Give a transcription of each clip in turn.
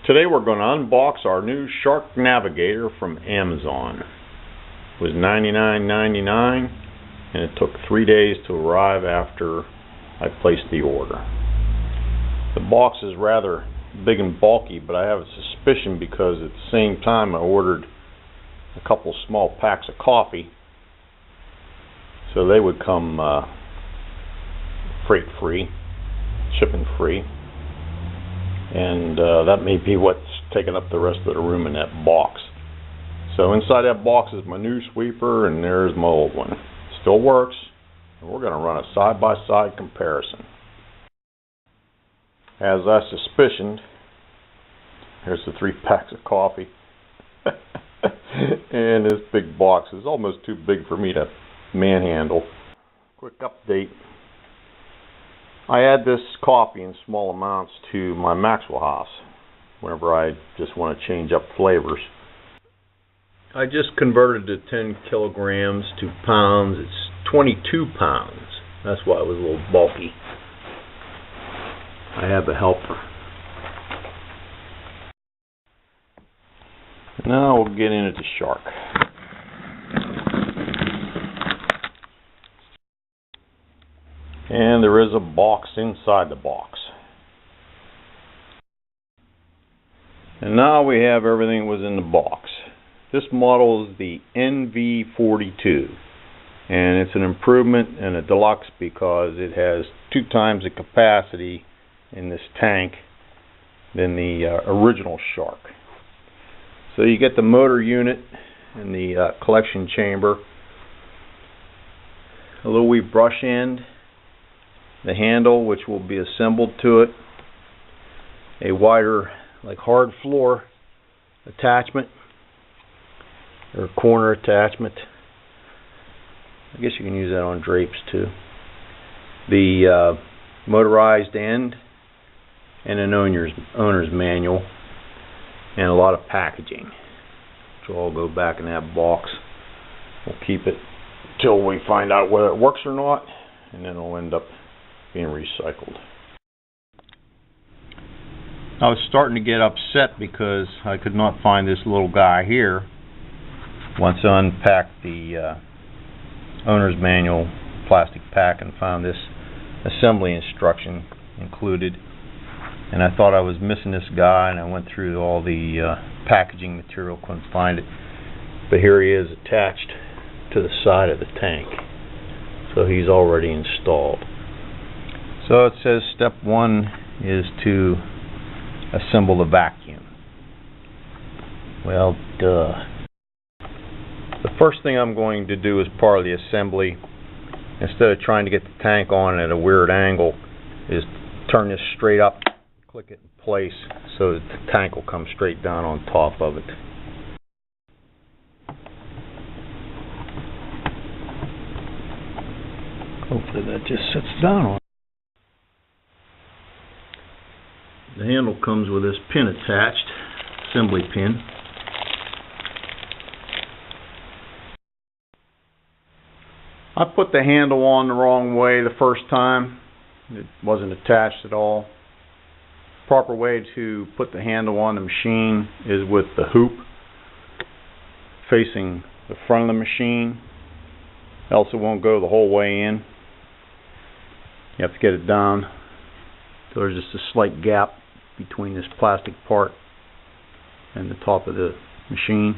Today we're going to unbox our new Shark Navigator from Amazon. It was $99.99 and it took 3 days to arrive after I placed the order. The box is rather big and bulky, but I have a suspicion because at the same time I ordered a couple small packs of coffee, so they would come freight free, shipping free. And that may be what's taking up the rest of the room in that box. So inside that box is my new sweeper, and there's my old one. Still works, and we're going to run a side-by-side comparison. As I suspicioned, here's the 3 packs of coffee. And this big box is almost too big for me to manhandle. Quick update. I add this coffee in small amounts to my Maxwell House whenever I just want to change up flavors. I just converted the 10 kilograms to pounds. It's 22 pounds. That's why it was a little bulky. I have a helper. Now we'll get into the Shark. And there is a box inside the box. And now we have everything that was in the box. This model is the NV42, and it's an improvement and a deluxe because it has 2 times the capacity in this tank than the original Shark. So you get the motor unit and the collection chamber, a little wee brush end, the handle which will be assembled to it, a wider like hard floor attachment or corner attachment. I guess you can use that on drapes too. The motorized end and an owner's manual and a lot of packaging, which will all go back in that box. We'll keep it till we find out whether it works or not, and then it'll end up being recycled. I was starting to get upset because I could not find this little guy here. Once I unpacked the owner's manual plastic pack and found this assembly instruction included, and I thought I was missing this guy, and I went through all the packaging material, couldn't find it, but here he is attached to the side of the tank, so he's already installed. So it says step 1 is to assemble the vacuum. Well, duh. The first thing I'm going to do as part of the assembly, instead of trying to get the tank on at a weird angle, is turn this straight up, click it in place so that the tank will come straight down on top of it. Hopefully that just sits down on it. The handle comes with this pin attached, assembly pin. I put the handle on the wrong way the first time. It wasn't attached at all. Proper way to put the handle on the machine is with the hoop facing the front of the machine, else it won't go the whole way in. You have to get it down so there's just a slight gap between this plastic part and the top of the machine,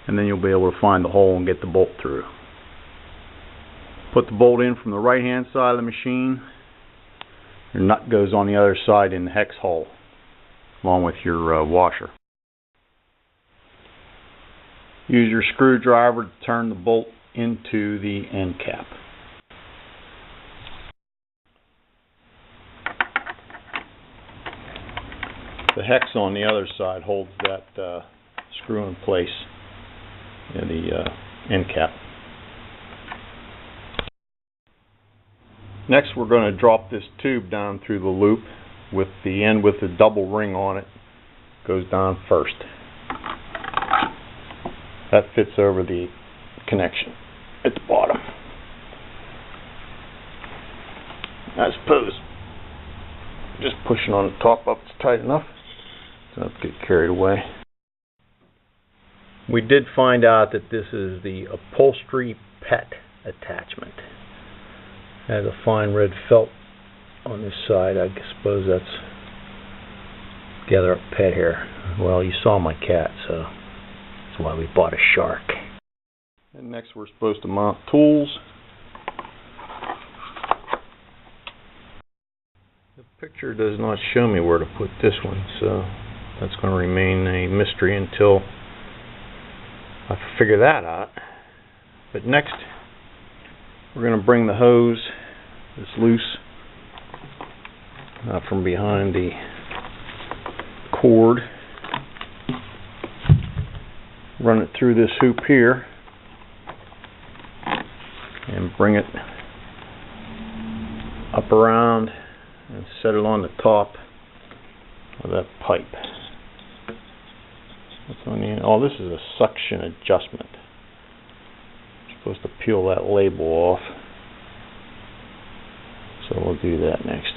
and then you'll be able to find the hole and get the bolt through. Put the bolt in from the right hand side of the machine. Your nut goes on the other side in the hex hole along with your washer. Use your screwdriver to turn the bolt into the end cap. The hex on the other side holds that screw in place in the end cap. Next we're going to drop this tube down through the loop with the end with the double ring on it. Goes down first. That fits over the connection at the bottom. I suppose just pushing on the top up is tight enough. Don't get carried away. We did find out that this is the upholstery pet attachment. It has a fine red felt on this side. I suppose that's gather up pet hair. Well, you saw my cat, so that's why we bought a shark. And next we're supposed to mount tools. The picture does not show me where to put this one, so that's going to remain a mystery until I figure that out. But next, we're going to bring the hose that's loose from behind the cord, run it through this hoop here, and bring it up around and set it on the top of that pipe. What's on the end? Oh, this is a suction adjustment. I'm supposed to peel that label off, so we'll do that next.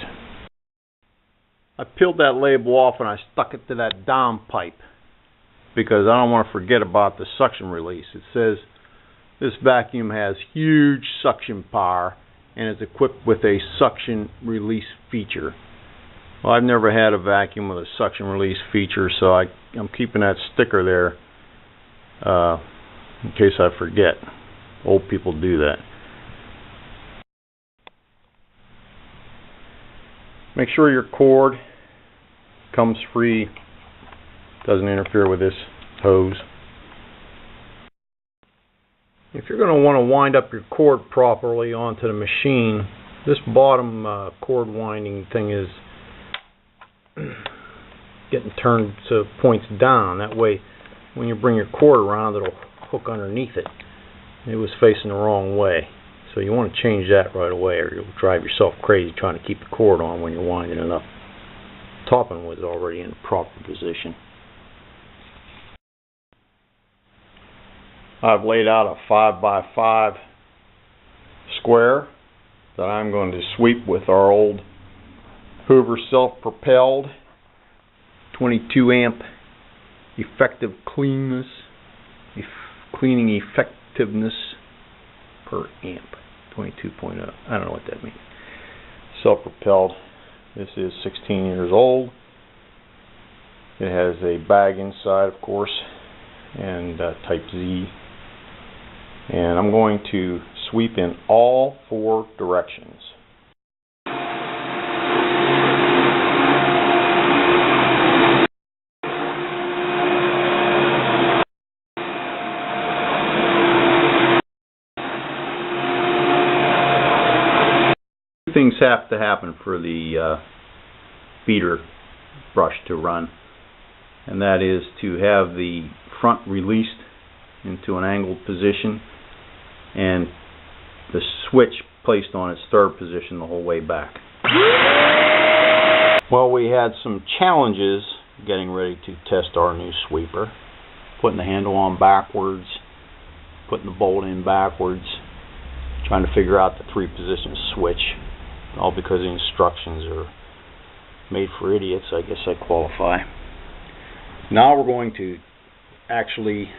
I peeled that label off and I stuck it to that down pipe because I don't want to forget about the suction release. It says this vacuum has huge suction power and is equipped with a suction release feature. Well, I've never had a vacuum with a suction release feature, so I'm keeping that sticker there in case I forget. Old people do that. Make sure your cord comes free, doesn't interfere with this hose. If you're going to want to wind up your cord properly onto the machine, this bottom cord winding thing is getting turned so it points down. That way when you bring your cord around, it'll hook underneath it. It was facing the wrong way, so you want to change that right away or you'll drive yourself crazy trying to keep the cord on when you're winding it up. Topping was already in the proper position. I've laid out a 5x5 square that I'm going to sweep with our old Hoover self-propelled 22 amp effective cleaning effectiveness per amp 22.0. I don't know what that means. Self-propelled. This is 16 years old. It has a bag inside, of course, and type Z. And I'm going to sweep in all 4 directions. Two things have to happen for the feeder brush to run, and that is to have the front released into an angled position and the switch placed on its 3rd position the whole way back. Well, we had some challenges getting ready to test our new sweeper. Putting the handle on backwards, putting the bolt in backwards, trying to figure out the 3-position switch, all because the instructions are made for idiots. I guess I qualify. Now we're going to actually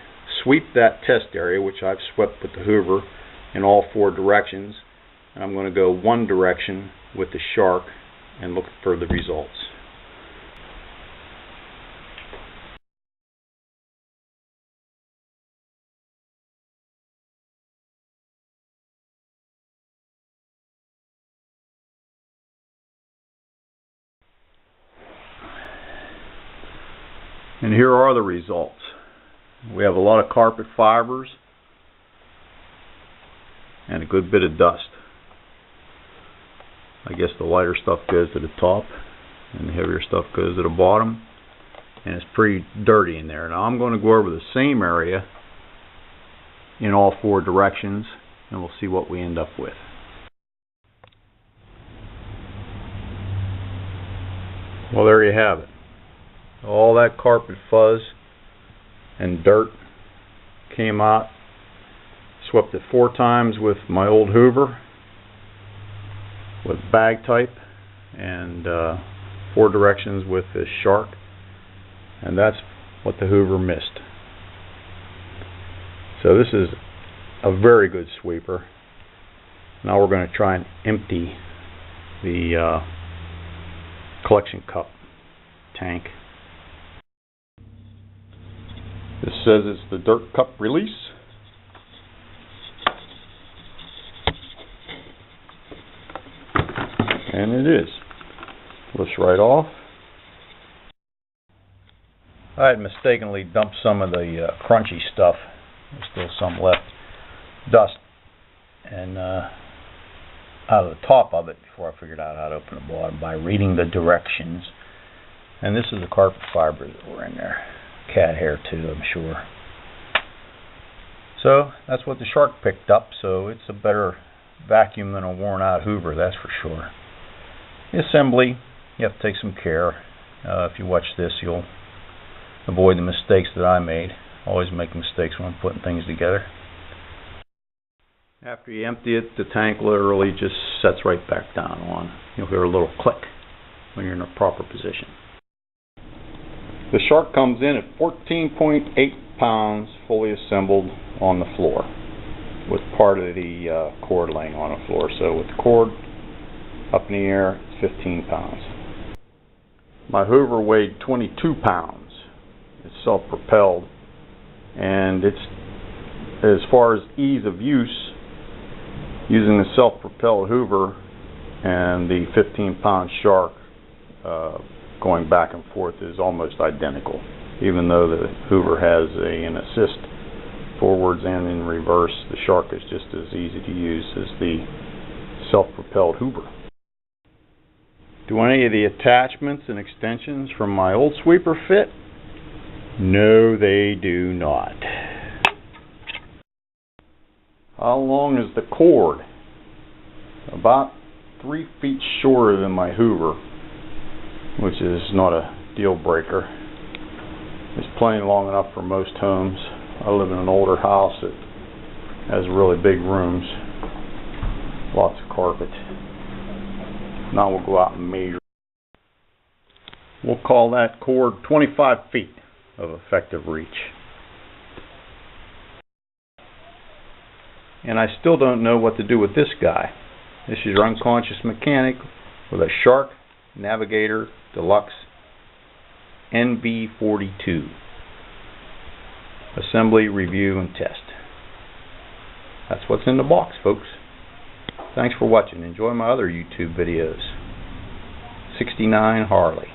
sweep that test area, which I've swept with the Hoover in all 4 directions, and I'm going to go one direction with the shark and look for the results. And here are the results. We have a lot of carpet fibers and a good bit of dust. I guess the lighter stuff goes to the top and the heavier stuff goes to the bottom, and it's pretty dirty in there. Now I'm going to go over the same area in all 4 directions and we'll see what we end up with. Well, there you have it. All that carpet fuzz and dirt came out. Swept it 4 times with my old Hoover with bag type and 4 directions with this shark, and that's what the Hoover missed. So this is a very good sweeper. Now we're going to try and empty the collection cup tank. This says it's the dirt cup release. And it is. Lifts right off. I had mistakenly dumped some of the crunchy stuff. There's still some left. Dust. And out of the top of it before I figured out how to open the bottom by reading the directions. And this is the carpet fibers that were in there. Cat hair too, I'm sure. So that's what the shark picked up, so it's a better vacuum than a worn out Hoover, that's for sure. The assembly, you have to take some care. If you watch this, you'll avoid the mistakes that I made. Always make mistakes when I'm putting things together. After you empty it, the tank literally just sets right back down on. You'll hear a little click when you're in a proper position. The shark comes in at 14.8 pounds fully assembled on the floor, with part of the cord laying on the floor. So with the cord up in the air, it's 15 pounds. My Hoover weighed 22 pounds. It's self-propelled, and it's, as far as ease of use, using the self-propelled Hoover and the 15-pound shark going back and forth is almost identical, even though the Hoover has an assist forwards and in reverse. The shark is just as easy to use as the self-propelled Hoover. Do any of the attachments and extensions from my old sweeper fit? No, they do not. How long is the cord? About 3 feet shorter than my Hoover, which is not a deal breaker. It's plenty long enough for most homes. I live in an older house that has really big rooms, lots of carpet. Now we'll go out and measure. We'll call that cord 25 feet of effective reach. And I still don't know what to do with this guy. This is your unconscious mechanic with a Shark Navigator Deluxe NV42. Assembly, review, and test. That's what's in the box, folks. Thanks for watching. Enjoy my other YouTube videos. 69 Harley.